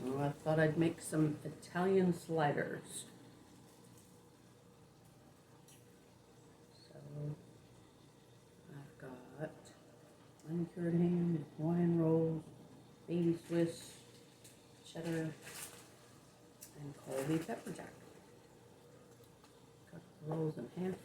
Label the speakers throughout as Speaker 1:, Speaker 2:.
Speaker 1: Well, I thought I'd make some Italian sliders. So I've got uncured ham, Hawaiian rolls, baby Swiss, cheddar, and Colby pepper jack. Cut the rolls in half.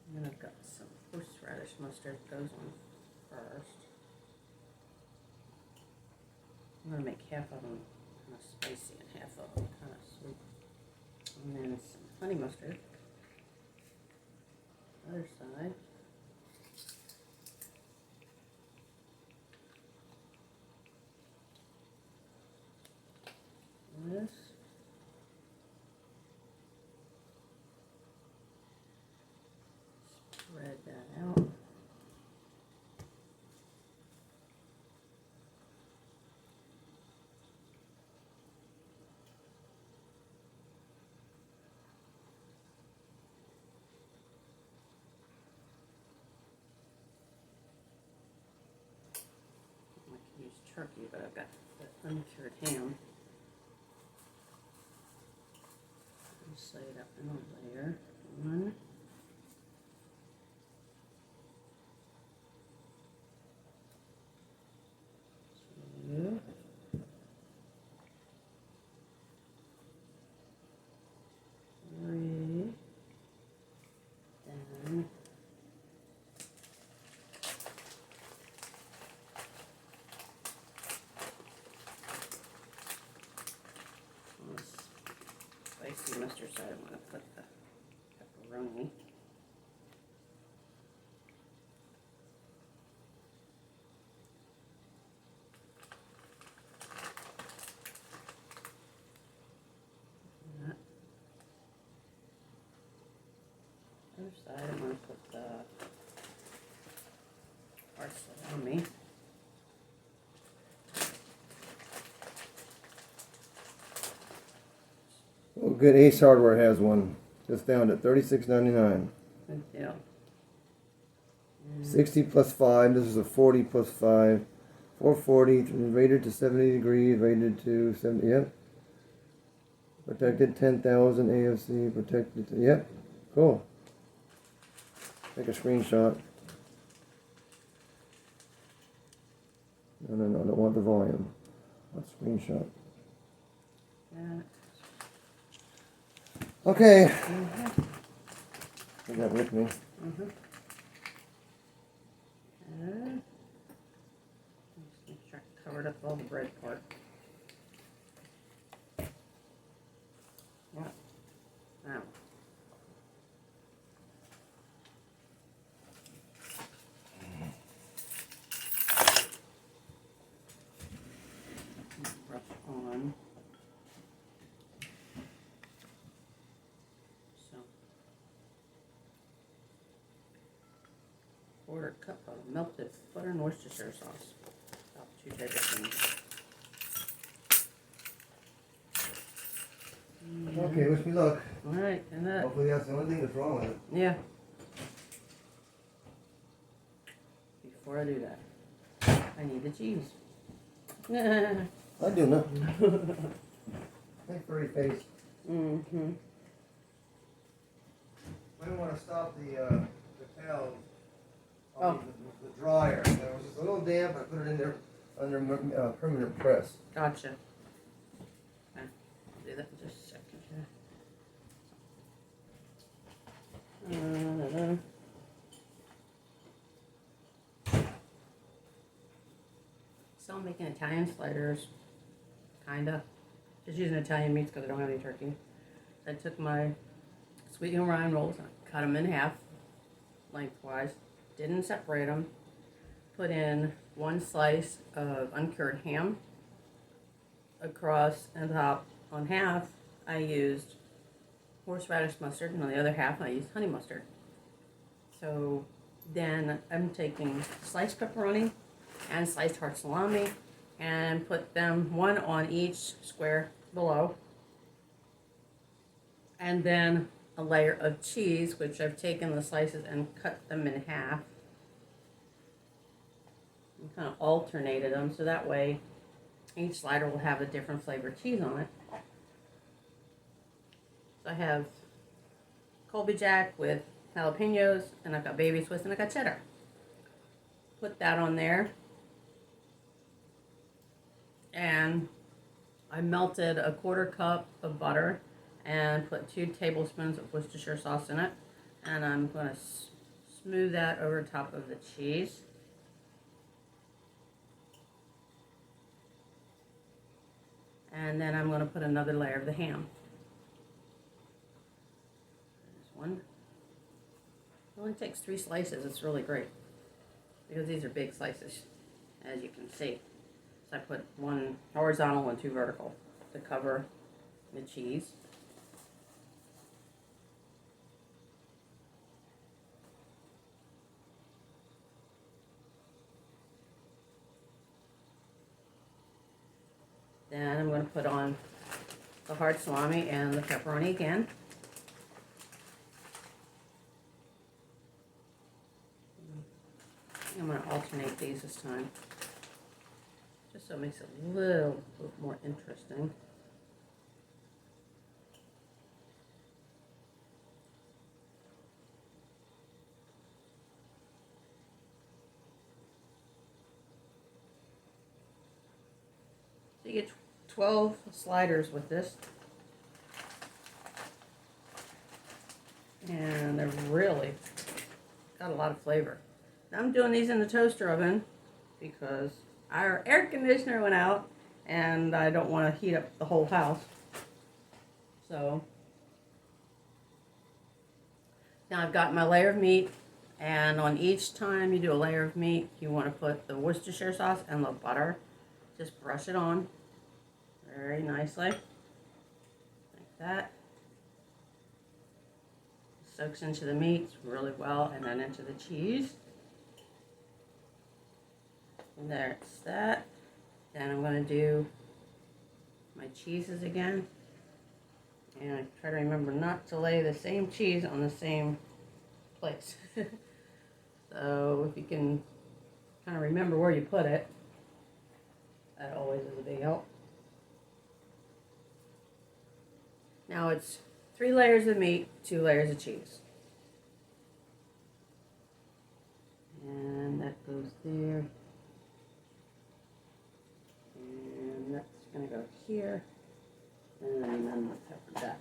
Speaker 1: And then I've got some horseradish mustard. Goes on first. I'm gonna make half of them kind of spicy and half of them kind of sweet. And then some honey mustard. Other side. This. Spread that out. I can use turkey, but I've got the uncured ham. Just lay it up in a layer. One. Two. Three. Then on this spicy mustard side, I'm going to put the pepperoni. That. Other side, I'm going to put the hard salami.
Speaker 2: Well, good. Ace Hardware has one. Just found it. $36.99.
Speaker 1: Good deal.
Speaker 2: 60 plus 5. This is a 40 plus 5. 440. Rated to 70 degrees. Rated to 70. Yep. Protected 10,000 AFC. Protected. Yep. Cool. Take a screenshot. No. I don't want the volume. Let's screenshot.
Speaker 1: Yeah.
Speaker 2: Okay.
Speaker 1: Mm-hmm.
Speaker 2: Take that with me.
Speaker 1: Mm-hmm. And just make sure I covered up all the bread part. Yeah. Now. Brush on. So. 1/4 cup of melted butter and Worcestershire sauce. About 2 tablespoons.
Speaker 2: Okay, wish me luck.
Speaker 1: Alright, and that.
Speaker 2: Hopefully that's the only thing that's wrong with it.
Speaker 1: Yeah. Before I do that, I need the cheese.
Speaker 2: I do know. Hey, furry face.
Speaker 1: Mm-hmm.
Speaker 2: I don't want to stop the towel on
Speaker 1: Oh.
Speaker 2: the dryer. There was just a little damp. I put it in there under permanent press.
Speaker 1: Gotcha. Okay. I'll do that in just a second here. So I'm making Italian sliders. Kinda. Just using Italian meats because I don't have any turkey. I took my sweet Hawaiian rolls and I cut them in half lengthwise. Didn't separate them. Put in 1 slice of uncured ham. Across and top on half I used horseradish mustard, and on the other half I used honey mustard. So then I'm taking sliced pepperoni and sliced hard salami and put them 1 on each square below. And then a layer of cheese, which I've taken the slices and cut them in half. and kind of alternated them so that way each slider will have a different flavored cheese on it. So I have Colby Jack with jalapenos, and I've got baby Swiss, and I got cheddar. Put that on there, and I melted a 1/4 cup of butter and put 2 tablespoons of Worcestershire sauce in it, and I'm going to smooth that over top of the cheese. And then I'm going to put another layer of the ham. There's one. It only takes 3 slices. It's really great because these are big slices, as you can see. So I put 1 horizontal and 2 vertical to cover the cheese. Then I'm going to put on the hard salami and the pepperoni again. I'm going to alternate these this time, just so it makes it a little bit more interesting. So you get 12 sliders with this. And they're really got a lot of flavor. Now I'm doing these in the toaster oven because our air conditioner went out and I don't want to heat up the whole house. So now I've got my layer of meat, and on each time you do a layer of meat, you want to put the Worcestershire sauce and the butter. Just brush it on very nicely, like that. Soaks into the meat really well, and then into the cheese. And there's that. Then I'm going to do my cheeses again. And I try to remember not to lay the same cheese on the same place. So if you can kind of remember where you put it, that always is a big help. Now it's 3 layers of meat, 2 layers of cheese. And that goes there. And that's going to go here. And then the pepper jack.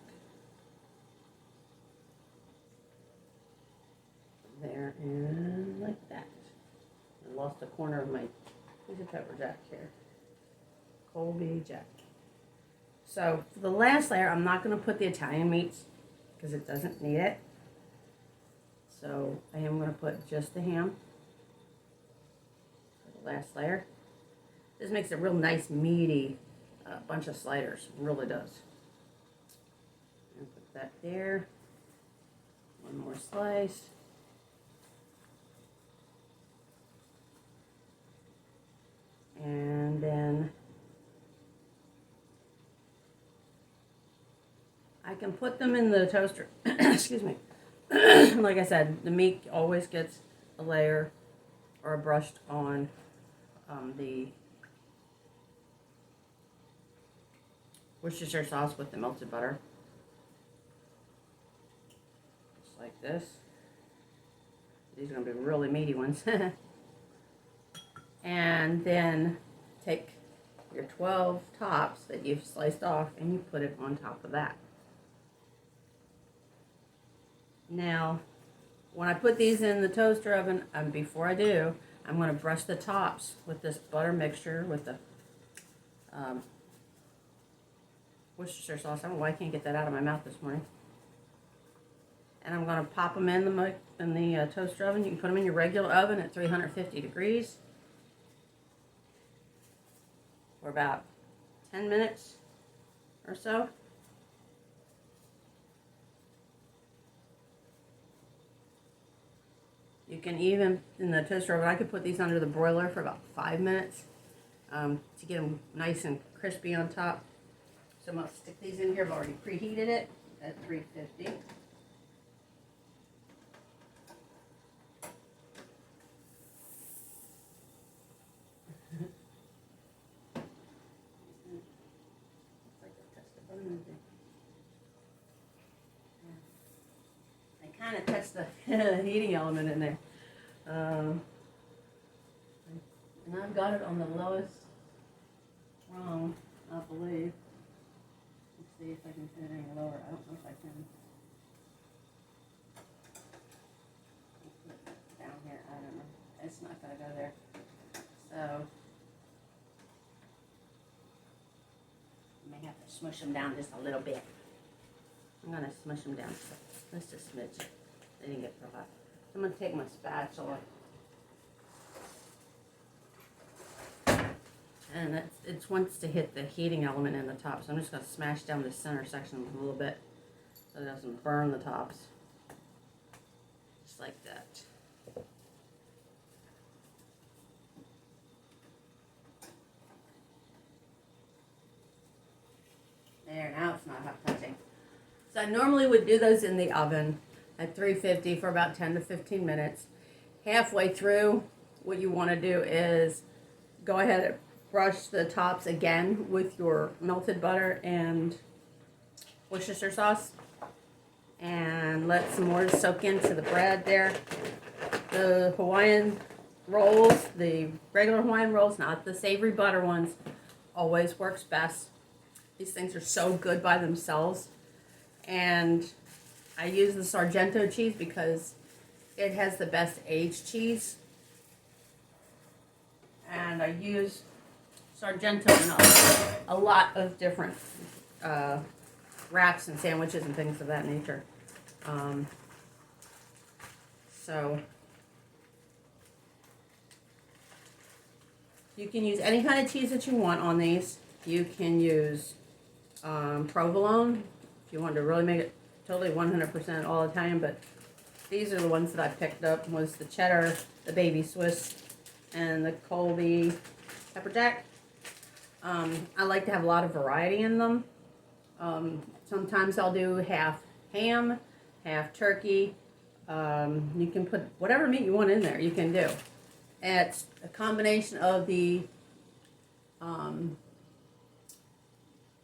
Speaker 1: There and like that. I lost a corner of my piece of pepper jack here. Colby Jack. So for the last layer, I'm not going to put the Italian meats because it doesn't need it. So I am going to put just the ham for the last layer. This makes a real nice meaty bunch of sliders. It really does. And put that there. One more slice. And then I can put them in the toaster. Excuse me. Like I said, the meat always gets a layer or brushed on the Worcestershire sauce with the melted butter. Just like this. These are going to be really meaty ones. And then take your 12 tops that you've sliced off and you put it on top of that. Now, when I put these in the toaster oven, before I do, I'm going to brush the tops with this butter mixture with the Worcestershire sauce. I don't know why I can't get that out of my mouth this morning. And I'm going to pop them in the toaster oven. You can put them in your regular oven at 350 degrees for about 10 minutes or so. You can even, in the toaster oven, I could put these under the broiler for about 5 minutes to get them nice and crispy on top. So I'm going to stick these in here. I've already preheated it at 350. catch the heating element in there. And I've got it on the lowest rung, I believe. Let's see if I can put it any lower. I don't know if I can. Put it down here, I don't know. It's not gonna go there. So I may have to smush them down just a little bit. I'm gonna smush them down just a smidge. They didn't get real hot. I'm gonna take my spatula. And it wants to hit the heating element in the top, so I'm just going to smash down the center section a little bit so it doesn't burn the tops. Just like that. There, now it's not hot touching. So I normally would do those in the oven at 350 for about 10 to 15 minutes. Halfway through, what you want to do is go ahead and brush the tops again with your melted butter and Worcestershire sauce. And let some more soak into the bread there. The Hawaiian rolls, the regular Hawaiian rolls, not the savory butter ones, always works best. These things are so good by themselves. And I use the Sargento cheese because it has the best aged cheese. And I use Sargento in a lot of different wraps and sandwiches and things of that nature. So you can use any kind of cheese that you want on these. You can use provolone if you want to really make it totally 100% all Italian, but these are the ones that I picked up. Was the cheddar, the baby Swiss, and the Colby pepper jack. I like to have a lot of variety in them. Sometimes I'll do half ham, half turkey. You can put whatever meat you want in there, you can do. It's a combination of the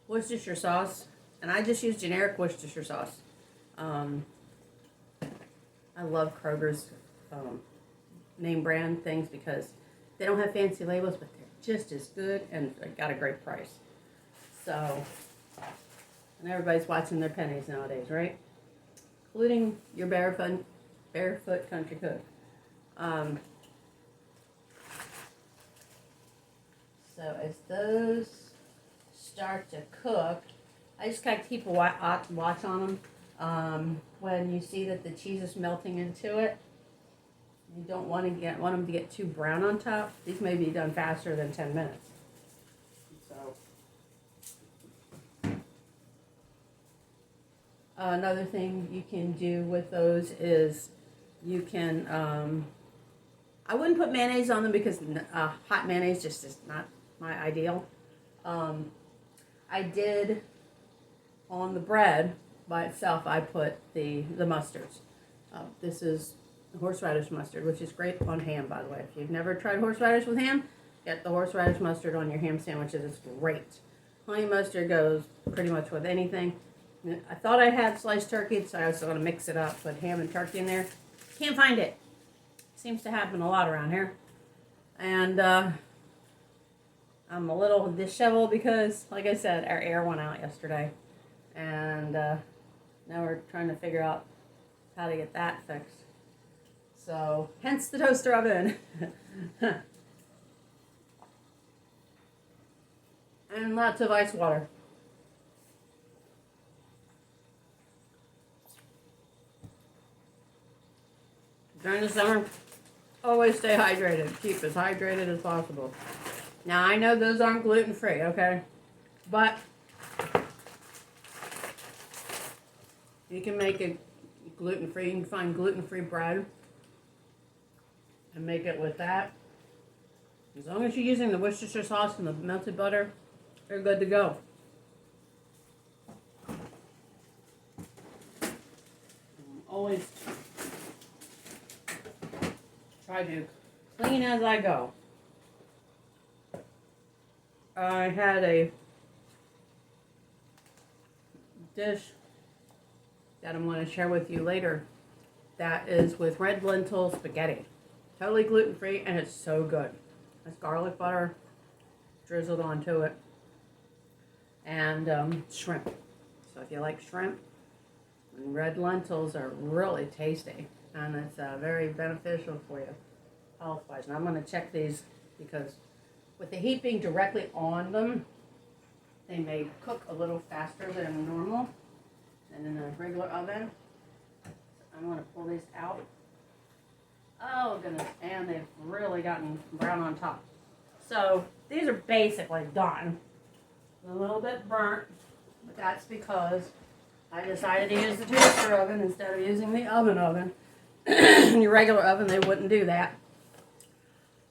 Speaker 1: Worcestershire sauce, and I just use generic Worcestershire sauce. I love Kroger's name brand things because they don't have fancy labels, but they're just as good and they got a great price. So, and everybody's watching their pennies nowadays, right? Including your barefoot country cook. So as those start to cook, I just gotta keep a watch on them. When you see that the cheese is melting into it, you don't want them to get too brown on top. These may be done faster than 10 minutes. So another thing you can do with those is you can. I wouldn't put mayonnaise on them because hot mayonnaise just is not my ideal. I did on the bread by itself. I put the mustards. This is horseradish mustard, which is great on ham, by the way. If you've never tried horseradish with ham, get the horseradish mustard on your ham sandwiches. It's great. Honey mustard goes pretty much with anything. I thought I had sliced turkey, so I was going to mix it up, put ham and turkey in there. Can't find it. Seems to happen a lot around here. And I'm a little disheveled because, like I said, our air went out yesterday. And now we're trying to figure out how to get that fixed. So, hence the toaster oven. And lots of ice water. During the summer, always stay hydrated. Keep as hydrated as possible. Now, I know those aren't gluten-free, okay? But you can make it gluten-free. You can find gluten-free bread and make it with that. As long as you're using the Worcestershire sauce and the melted butter, you're good to go. Always try to clean as I go. I had a dish that I'm going to share with you later That is with red lentil spaghetti. Totally gluten-free, and it's so good. It's garlic butter drizzled onto it. And shrimp. So if you like shrimp, and red lentils are really tasty. And it's very beneficial for you health-wise. And I'm going to check these because with the heat being directly on them, they may cook a little faster than normal than in a regular oven. So I'm going to pull these out. Oh goodness, and they've really gotten brown on top. So these are basically done. A little bit burnt, but that's because I decided to use the toaster oven instead of using the oven. In your regular oven, they wouldn't do that.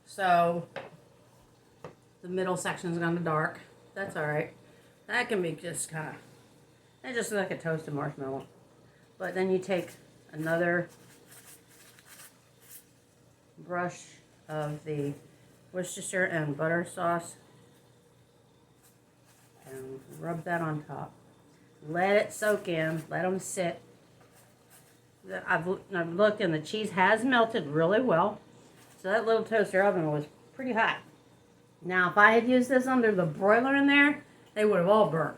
Speaker 1: So the middle section's gone to dark. That's all right. That can be just kind of, it's just like a toasted marshmallow. But then you take another brush of the Worcestershire and butter sauce and rub that on top. Let it soak in. Let them sit. I've looked and the cheese has melted really well. So that little toaster oven was pretty hot. Now if I had used this under the broiler in there, they would have all burnt.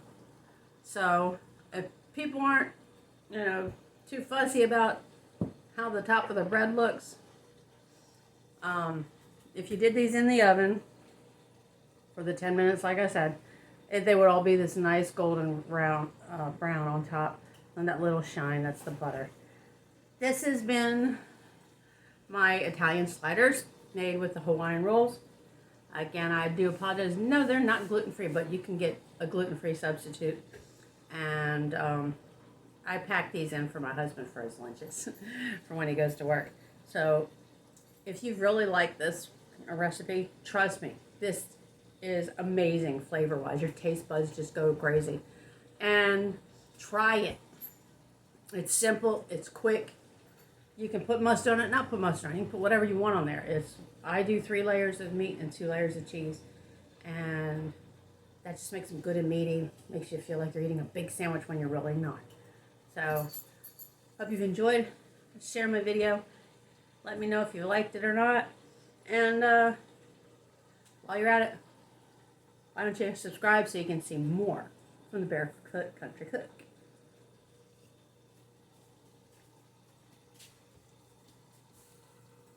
Speaker 1: So if people aren't, too fussy about how the top of the bread looks, if you did these in the oven for the 10 minutes, like I said, they would all be this nice golden brown on top, and that little shine, that's the butter. This has been my Italian sliders made with the Hawaiian rolls. Again, I do apologize. No, they're not gluten-free, but you can get a gluten-free substitute. And I pack these in for my husband for his lunches for when he goes to work. So if you really like this recipe, trust me, this is amazing flavor-wise. Your taste buds just go crazy. And try it. It's simple. It's quick. You can put mustard on it, not put mustard on it. You can put whatever you want on there. I do 3 layers of meat and 2 layers of cheese. And that just makes them good and meaty. Makes you feel like you're eating a big sandwich when you're really not. So, hope you've enjoyed. Share my video. Let me know if you liked it or not. And while you're at it, why don't you subscribe so you can see more from the Barefoot Country Cook.